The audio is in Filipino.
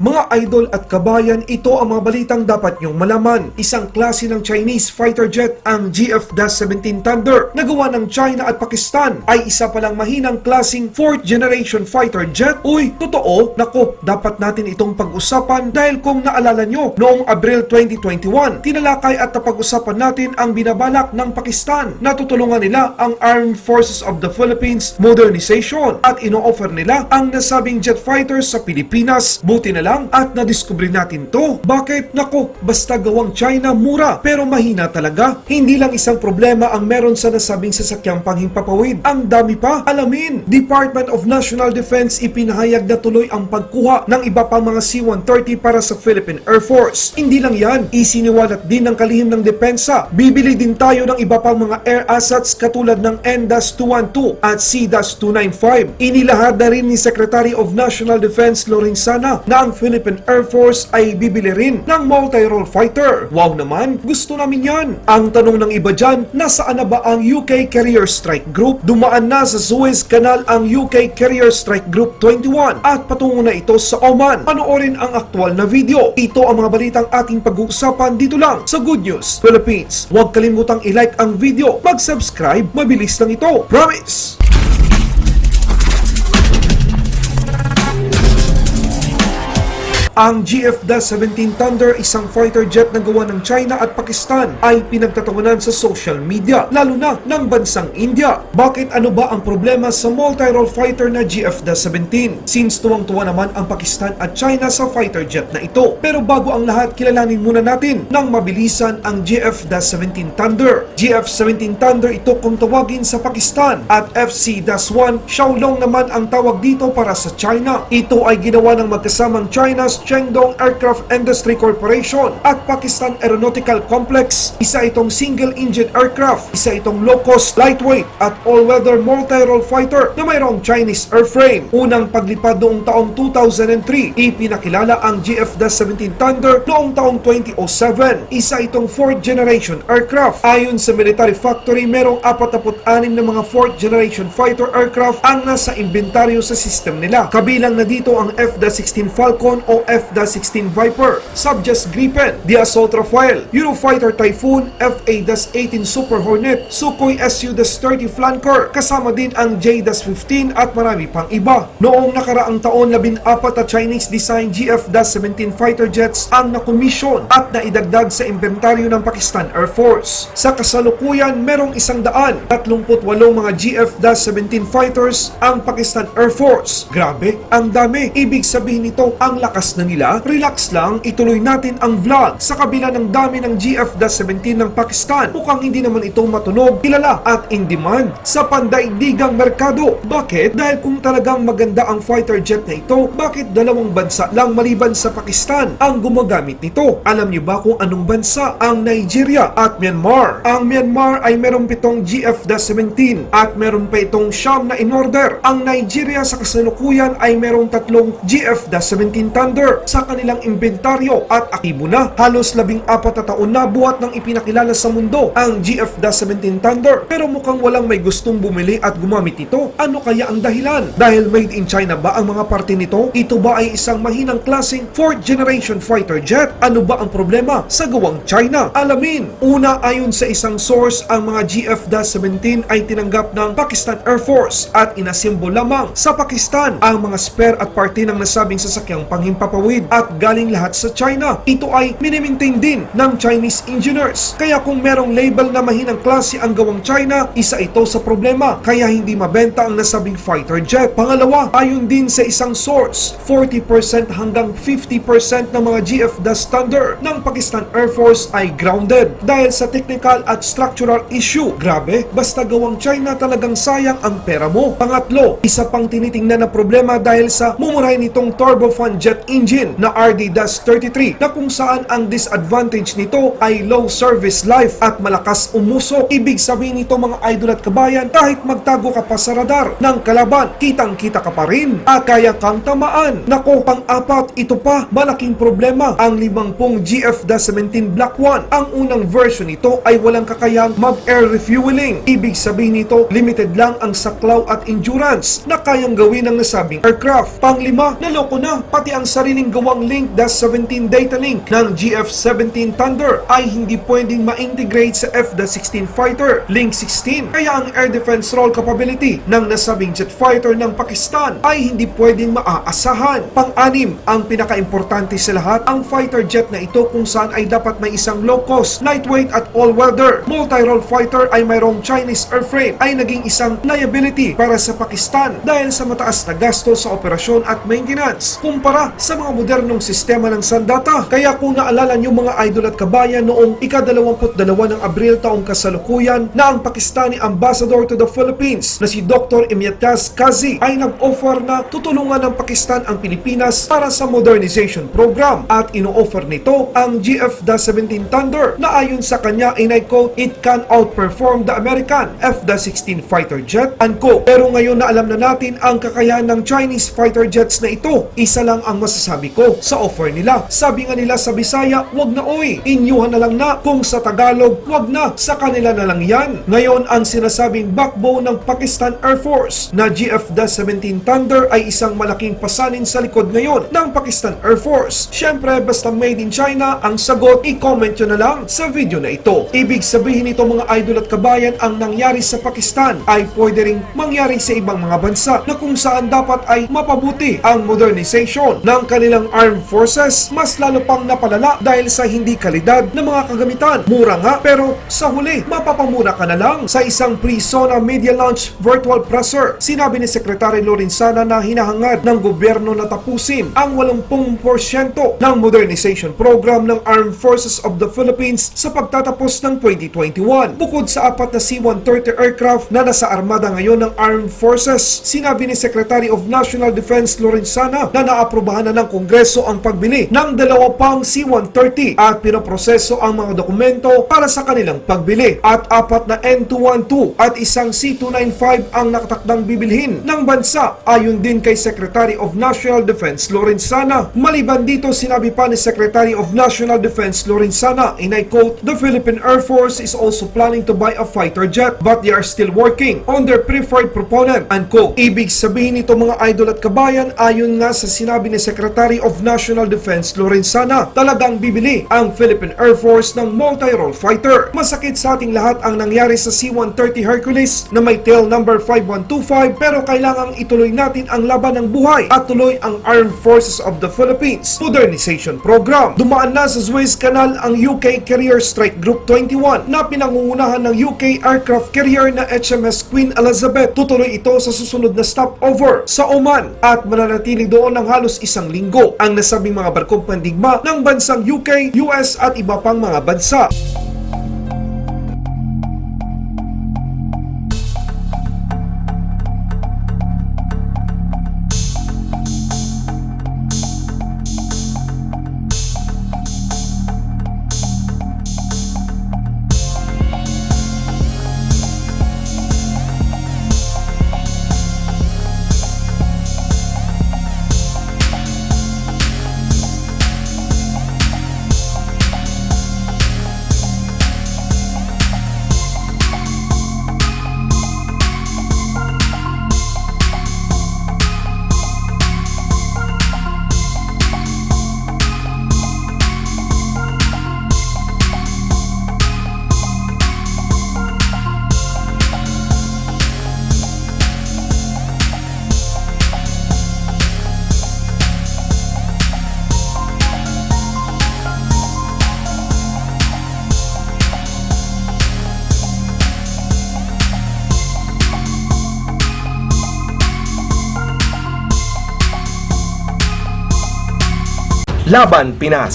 Mga idol at kabayan, ito ang mga balitang dapat nyong malaman. Isang klase ng Chinese fighter jet ang JF-17 Thunder na gawa ng China at Pakistan ay isa palang mahinang klaseng 4th generation fighter jet. Uy, totoo? Nako, dapat natin itong pag-usapan dahil kung naalala nyo, noong Abril 2021, tinalakay at napag-usapan natin ang binabalak ng Pakistan. Natutulungan nila ang Armed Forces of the Philippines modernization at ino-offer nila ang nasabing jet fighters sa Pilipinas. Buti na lang at nadiskubre natin to. Bakit? Nako, basta gawang China, mura pero mahina talaga. Hindi lang isang problema ang meron sa nasabing sasakyang panghimpapawid. Ang dami pa. Alamin, Department of National Defense ipinahayag na tuloy ang pagkuha ng iba pang mga C-130 para sa Philippine Air Force. Hindi lang yan, isiniwalat din ng kalihim ng depensa. Bibili din tayo ng iba pang mga air assets katulad ng N-212 at C-295. Inilahad na rin ni Secretary of National Defense Lorenzana na ang Philippine Air Force ay bibili rin ng multi-role fighter. Wow naman, gusto namin yan. Ang tanong ng iba dyan, nasaan na ba ang UK Carrier Strike Group? Dumaan na sa Suez Canal ang UK Carrier Strike Group 21 at patungo na ito sa Oman. Panoorin ang aktual na video. Ito ang mga balitang ating pag-uusapan dito lang sa Good News Philippines. Huwag kalimutang i-like ang video, mag-subscribe, mabilis lang ito. Promise! Ang JF-17 Thunder, isang fighter jet na gawa ng China at Pakistan, ay pinagtatawanan sa social media, lalo na ng bansang India. Bakit? Ano ba ang problema sa multi-role fighter na JF-17? Since tuwang-tuwa naman ang Pakistan at China sa fighter jet na ito. Pero bago ang lahat, kilalanin muna natin ng mabilisan ang JF-17 Thunder. JF-17 Thunder ito kung tawagin sa Pakistan at FC-1 Xiaolong naman ang tawag dito para sa China. Ito ay ginawa ng magkasamang China's Shandong Aircraft Industry Corporation at Pakistan Aeronautical Complex. Isa itong single-engine aircraft, isa itong low-cost, lightweight at all-weather multi-role fighter na mayroong Chinese airframe. Unang paglipad noong taong 2003, ipinakilala ang JF-17 Thunder noong taong 2007. Isa itong 4th generation aircraft. Ayon sa military factory, merong 46 na mga 4th generation fighter aircraft ang nasa inventaryo sa system nila. Kabilang na dito ang F-16 Falcon o F-16 Viper, Subjas Gripen, the Assault Rafale, Eurofighter Typhoon, FA-18 Super Hornet, Sukhoi Su-30 Flanker, kasama din ang J-15 at marami pang iba. Noong nakaraang taon, 14 na Chinese design JF-17 fighter jets ang nakomisyon at naidagdag sa inventaryo ng Pakistan Air Force. Sa kasalukuyan, merong 138 mga JF-17 fighters ang Pakistan Air Force. Grabe, ang dami. Ibig sabihin nito, ang lakas na nila. Relax lang, ituloy natin ang vlog. Sa kabila ng dami ng JF-17 ng Pakistan, mukhang hindi naman ito matunog, kilala at in demand sa pandaigdigang merkado. Bakit? Dahil kung talagang maganda ang fighter jet na ito, bakit dalawang bansa lang maliban sa Pakistan ang gumagamit nito? Alam niyo ba kung anong bansa? Ang Nigeria at Myanmar. Ang Myanmar ay meron 7 JF-17 at meron pa itong Siyam na in-order. Ang Nigeria sa kasalukuyan ay merong 3 JF-17 Thunder sa kanilang inventaryo at aktibo na. Halos 14 na taon na buhat nang ipinakilala sa mundo ang JF-17 Thunder. Pero mukhang walang may gustong bumili at gumamit ito. Ano kaya ang dahilan? Dahil made in China ba ang mga parte nito? Ito ba ay isang mahinang klaseng 4th generation fighter jet? Ano ba ang problema sa gawang China? Alamin. Una, ayon sa isang source, ang mga JF-17 ay tinanggap ng Pakistan Air Force at inasimbo lamang sa Pakistan ang mga spare at parte ng nasabing sasakyang panghimpapawid at galing lahat sa China. Ito ay minimaintain din ng Chinese engineers. Kaya kung merong label na mahinang klase ang gawang China, isa ito sa problema kaya hindi mabenta ang nasabing fighter jet. Pangalawa, ayon din sa isang source, 40% hanggang 50% ng mga JF-17 Thunder ng Pakistan Air Force ay grounded dahil sa technical at structural issue. Grabe, basta gawang China talagang sayang ang pera mo. Pangatlo, isa pang tinitingnan na problema dahil sa mumurahin nitong turbofan jet engine na RD-33 na kung saan ang disadvantage nito ay low service life at malakas umusok. Ibig sabihin nito mga idol at kabayan, kahit magtago ka pa sa radar ng kalaban, kitang-kita ka pa rin at kaya kang tamaan. Nako, pang-apat, ito pa, malaking problema. Ang 50 JF-17 Block 1, ang unang version nito ay walang kakayang mag-air refueling. Ibig sabihin nito, limited lang ang saklaw at endurance na kayang gawin ng nasabing aircraft. Pang-lima, naloko na pati ang sarili binilingguwang link JF-17 data link ng JF-17 Thunder ay hindi pwedeng ma-integrate sa F-16 fighter Link 16. Kaya ang air defense role capability ng nasabing jet fighter ng Pakistan ay hindi pwedeng maaasahan. Pang-anim, ang pinaka-importante sa lahat, ang fighter jet na ito kung saan ay dapat may isang low-cost, lightweight at all-weather multi-role fighter ay mayroong Chinese airframe ay naging isang liability para sa Pakistan dahil sa mataas na gasto sa operasyon at maintenance kumpara sa mga modernong sistema ng sandata. Kaya kung naalala niyo mga idol at kabayan, noong ika-22 ng Abril taong kasalukuyan na ang Pakistani Ambassador to the Philippines na si Dr. Imtiaz Kazi ay nag-offer na tutulungan ng Pakistan ang Pilipinas para sa modernization program at ino-offer nito ang JF-17 Thunder na ayon sa kanya ay quote, "It can outperform the American F-16 fighter jet," unquote. Pero ngayon na alam na natin ang kakayahan ng Chinese fighter jets na ito, isa lang ang masasabi ko sa offer nila. Sabi nga nila sa Bisaya, wag na oy, inyuhan na lang na. Kung sa Tagalog, wag na, sa kanila na lang yan. Ngayon, ang sinasabing backbone ng Pakistan Air Force na JF-17 Thunder ay isang malaking pasanin sa likod ngayon ng Pakistan Air Force. Syempre, basta made in China, ang sagot, i-comment nyo na lang sa video na ito. Ibig sabihin nito mga idol at kabayan, ang nangyari sa Pakistan ay pwede ring mangyari sa ibang mga bansa na kung saan dapat ay mapabuti ang modernization ng kanilang armed forces, mas lalo pang napalala dahil sa hindi kalidad ng mga kagamitan. Mura nga, pero sa huli, mapapamura ka na lang. Sa isang pre-SONA media launch virtual presser, sinabi ni Secretary Lorenzana na hinahangad ng gobyerno na tapusin ang 80% ng modernization program ng Armed Forces of the Philippines sa pagtatapos ng 2021. Bukod sa 4 na C-130 aircraft na nasa armada ngayon ng Armed Forces, sinabi ni Secretary of National Defense Lorenzana na naaprubahan na ng Kongreso ang pagbili ng 2 pang C-130 at pinoproseso ang mga dokumento para sa kanilang pagbili, at 4 na N212 at isang C-295 ang nakatakdang bibilhin ng bansa ayon din kay Secretary of National Defense Lorenzana. Maliban dito, sinabi pa ni Secretary of National Defense Lorenzana, and I quote, "The Philippine Air Force is also planning to buy a fighter jet but they are still working on their preferred proponent," unquote. Ibig sabihin nito mga idol at kabayan, ayon nga sa sinabi ni Secretary of National Defense Lorenzana, talagang bibili ang Philippine Air Force ng multi-role fighter. Masakit sa ating lahat ang nangyari sa C-130 Hercules na may tail number 5125, pero kailangang ituloy natin ang laban ng buhay at tuloy ang Armed Forces of the Philippines Modernization Program. Dumaan na sa Suez Canal ang UK Carrier Strike Group 21 na pinangungunahan ng UK aircraft carrier na HMS Queen Elizabeth. Tutuloy ito sa susunod na stopover sa Oman at mananatili doon ng halos 1 linggo ang nasabing mga barkong pandigma ng bansang UK, US at iba pang mga bansa. Laban Pinas.